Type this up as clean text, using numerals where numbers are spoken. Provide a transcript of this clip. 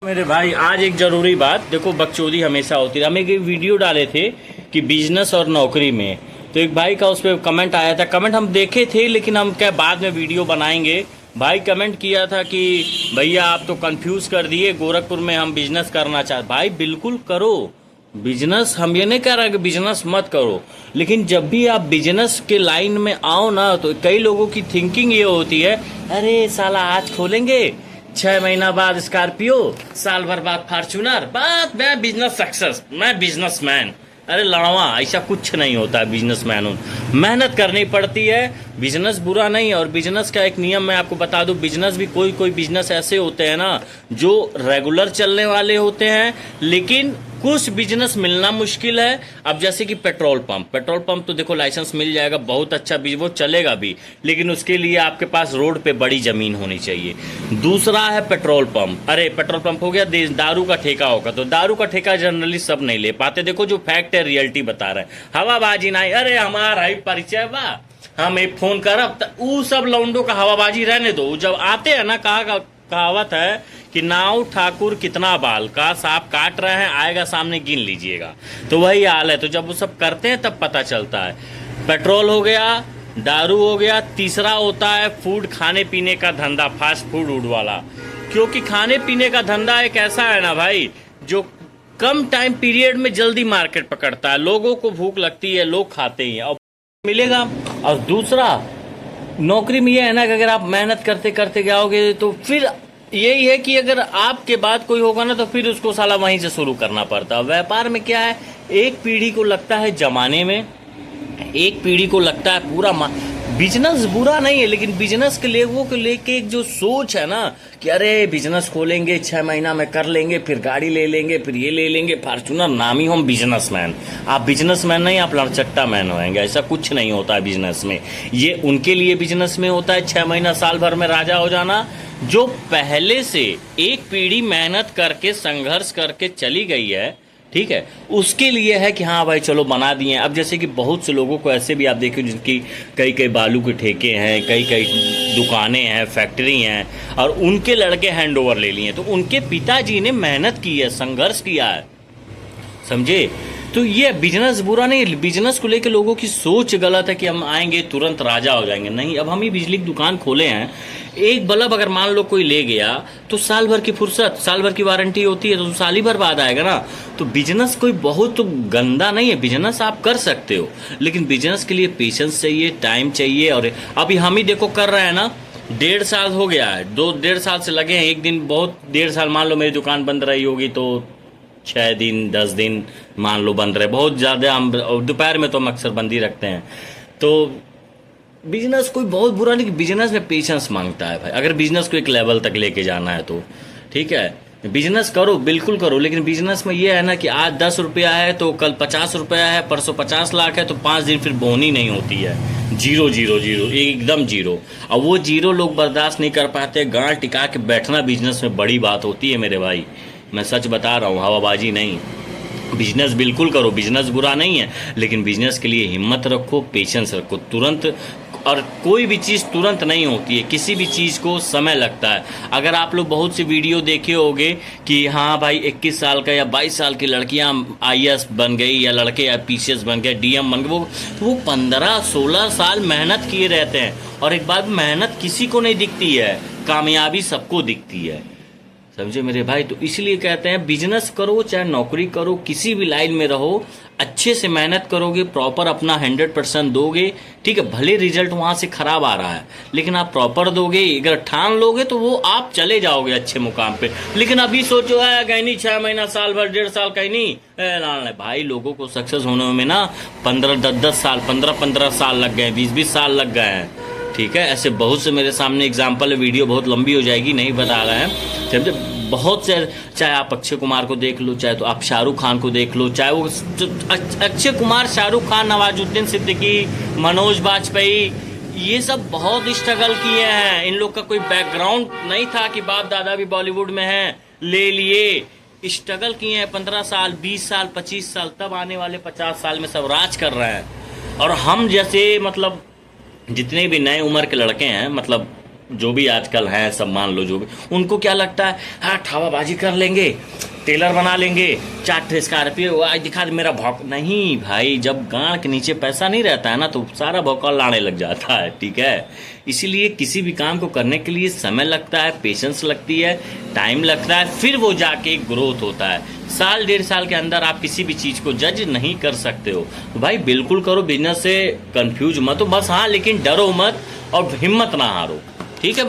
मेरे भाई आज एक जरूरी बात देखो, बकचोदी हमेशा होती है। हम एक वीडियो डाले थे कि बिजनेस और नौकरी में, तो एक भाई का उस पर कमेंट आया था। कमेंट हम देखे थे लेकिन हम क्या बाद में वीडियो बनाएंगे। भाई कमेंट किया था कि भैया आप तो कंफ्यूज कर दिए, गोरखपुर में हम बिजनेस करना चाहते। भाई बिल्कुल करो बिजनेस, हम ये नहीं कह रहे कि बिजनेस मत करो, लेकिन जब भी आप बिजनेस के लाइन में आओ ना, तो कई लोगों की थिंकिंग ये होती है, अरे साला आज खोलेंगे 6 महीना बाद स्कॉर्पियो, साल भर बाद फॉर्च्यूनर, बात मैं बिजनेस सक्सेस, मैं बिजनेसमैन। अरे लड़वा, ऐसा कुछ नहीं होता है। बिजनेसमैन हूँ, मेहनत करनी पड़ती है। बिजनेस बुरा नहीं है। और बिजनेस का एक नियम मैं आपको बता दूं, बिजनेस भी कोई कोई बिजनेस ऐसे होते हैं ना जो रेगुलर चलने वाले होते हैं, लेकिन कुछ बिजनेस मिलना मुश्किल है। अब जैसे कि पेट्रोल पंप तो देखो लाइसेंस मिल जाएगा, बहुत अच्छा वो चलेगा भी, लेकिन उसके लिए आपके पास रोड पे बड़ी जमीन होनी चाहिए। दूसरा है पेट्रोल पंप। अरे पेट्रोल पंप हो गया, दारू का ठेका होगा, तो दारू का ठेका जनरली सब नहीं ले पाते। देखो जो फैक्ट है, रियलिटी बता रहे हैं, हवाबाजी नहीं। अरे हमारा ही परिचय बा, हम एक फोन करब, उ सब लौंडों का हवाबाजी रहने दो। जब आते हैं ना, कहावत है कि नाव ठाकुर कितना बाल का, सांप काट रहे हैं, आएगा सामने गिन लीजिएगा। तो वही हाल है। तो जब वो सब करते हैं तब पता चलता है। पेट्रोल हो गया, दारू हो गया, तीसरा होता है फूड, खाने पीने का धंधा, फास्ट फूड उड वाला। क्योंकि खाने पीने का धंधा एक ऐसा है ना भाई, जो कम टाइम पीरियड में जल्दी मार्केट पकड़ता है। लोगों को भूख लगती है, लोग खाते ही हैं और मिलेगा। और दूसरा नौकरी में ये है ना कि अगर आप मेहनत करते करते जाओगे तो फिर यही है कि अगर आपके बाद कोई होगा ना, तो फिर उसको साला वहीं से शुरू करना पड़ता है। व्यापार में क्या है, एक पीढ़ी को लगता है जमाने में, एक पीढ़ी को लगता है पूरा बिजनेस बुरा नहीं है, लेकिन बिजनेस के लोगों को लेके एक जो सोच है ना कि अरे बिजनेस खोलेंगे 6 महीना में कर लेंगे, फिर गाड़ी ले लेंगे, फिर ये ले लेंगे फॉर्च्यूनर, नाम ही हम बिजनेसमैन। आप बिजनेसमैन नहीं, आप लड़चट्टा मैन होंगे। ऐसा कुछ नहीं होता है बिजनेस में। ये उनके लिए बिजनेस में होता है 6 महीना साल भर में राजा हो जाना, जो पहले से एक पीढ़ी मेहनत करके संघर्ष करके चली गई है, ठीक है, उसके लिए है कि हाँ भाई चलो बना दिए। अब जैसे कि बहुत से लोगों को ऐसे भी आप देखो जिनकी कई कई बालू के ठेके हैं, कई कई दुकानें हैं, फैक्ट्री हैं, और उनके लड़के हैंड ओवर ले लिए। तो उनके पिताजी ने मेहनत की है, संघर्ष किया है, समझे। तो ये बिजनेस बुरा नहीं, बिजनेस को लेकर लोगों की सोच गलत है कि हम आएंगे तुरंत राजा हो जाएंगे। नहीं, अब हम ही बिजली की दुकान खोले हैं, एक बल्ब अगर मान लो कोई ले गया तो साल भर की फुर्सत, साल भर की वारंटी होती है, तो साल ही भर बाद आएगा ना। तो बिजनेस कोई बहुत तो गंदा नहीं है, बिजनेस आप कर सकते हो, लेकिन बिजनेस के लिए पेशेंस चाहिए, टाइम चाहिए। और अभी हम ही देखो कर रहे हैं ना, 1.5 साल हो गया है, 2-1.5 साल से लगे हैं। एक दिन बहुत 1.5 साल मान लो मेरी दुकान बंद रही होगी तो 6 दिन 10 दिन मान लो बंद रहे, बहुत ज़्यादा। हम दोपहर में तो हम अक्सर बंद ही रखते हैं। तो बिजनेस कोई बहुत बुरा नहीं, बिजनेस में पेशेंस मांगता है भाई। अगर बिजनेस को एक लेवल तक लेके जाना है तो ठीक है, बिजनेस करो, बिल्कुल करो, लेकिन बिजनेस में ये है ना कि आज 10 रुपया है तो कल 50 रुपया है, परसों 50 लाख है, तो 5 दिन फिर बोनी नहीं होती है। 0 0 0 एकदम 0। और वो 0 लोग बर्दाश्त नहीं कर पाते। गांठ टिका के बैठना बिजनेस में बड़ी बात होती है मेरे भाई, मैं सच बता रहा हूँ, हवाबाजी नहीं। बिजनेस बिल्कुल करो, बिजनेस बुरा नहीं है, लेकिन बिजनेस के लिए हिम्मत रखो, पेशेंस रखो। तुरंत, और कोई भी चीज़ तुरंत नहीं होती है, किसी भी चीज़ को समय लगता है। अगर आप लोग बहुत सी वीडियो देखे होंगे कि हाँ भाई 21 साल का या 22 साल की लड़कियां IAS बन गई, या लड़के या PCS बन गए, DM बन गए, वो 15-16 साल मेहनत किए रहते हैं। और एक बात, मेहनत किसी को नहीं दिखती है, कामयाबी सबको दिखती है, समझे मेरे भाई। तो इसलिए कहते हैं बिजनेस करो चाहे नौकरी करो, किसी भी लाइन में रहो, अच्छे से मेहनत करोगे, प्रॉपर अपना 100% दोगे, ठीक है। भले रिजल्ट वहां से खराब आ रहा है, लेकिन आप प्रॉपर दोगे, अगर ठान लोगे तो वो आप चले जाओगे अच्छे मुकाम पे। लेकिन अभी सोचो है कहीं नहीं 6 महीना साल भर 1.5 साल कहीं नहीं, भाई लोगों को सक्सेस होने में ना 15-10 साल, 15-15 साल लग गए, 20-20 साल लग गए हैं, ठीक है। ऐसे बहुत से मेरे सामने एग्जाम्पल है, वीडियो बहुत लंबी हो जाएगी, नहीं बता रहे हैं, समझे। बहुत से, चाहे आप अक्षय कुमार को देख लो, चाहे तो आप शाहरुख खान को देख लो, चाहे वो अक्षय कुमार, शाहरुख खान, नवाजुद्दीन सिद्दीकी, मनोज बाजपेयी, ये सब बहुत स्ट्रगल किए हैं। इन लोग का कोई बैकग्राउंड नहीं था कि बाप दादा भी बॉलीवुड में हैं, ले लिए, स्ट्रगल किए हैं 15 साल, 20 साल, 25 साल, तब आने वाले 50 साल में सब राज कर रहे हैं। और हम जैसे मतलब जितने भी नए उम्र के लड़के हैं, मतलब जो भी आजकल हैं सब मान लो, जो भी उनको क्या लगता है, हाँ ठावाबाजी कर लेंगे, टेलर बना लेंगे, 4 स्कॉर्पियो आज दिखा दे मेरा भौक। नहीं भाई, जब गांड के नीचे पैसा नहीं रहता है ना तो सारा भौकाल लाने लग जाता है, ठीक है। इसीलिए किसी भी काम को करने के लिए समय लगता है, पेशेंस लगती है, टाइम लगता है, फिर वो जाके ग्रोथ होता है। साल 1.5 साल के अंदर आप किसी भी चीज़ को जज नहीं कर सकते हो। तो भाई बिल्कुल करो, बिजनेस से कंफ्यूज मत हो बस, हाँ लेकिन डरो मत और हिम्मत ना हारो, ठीक है।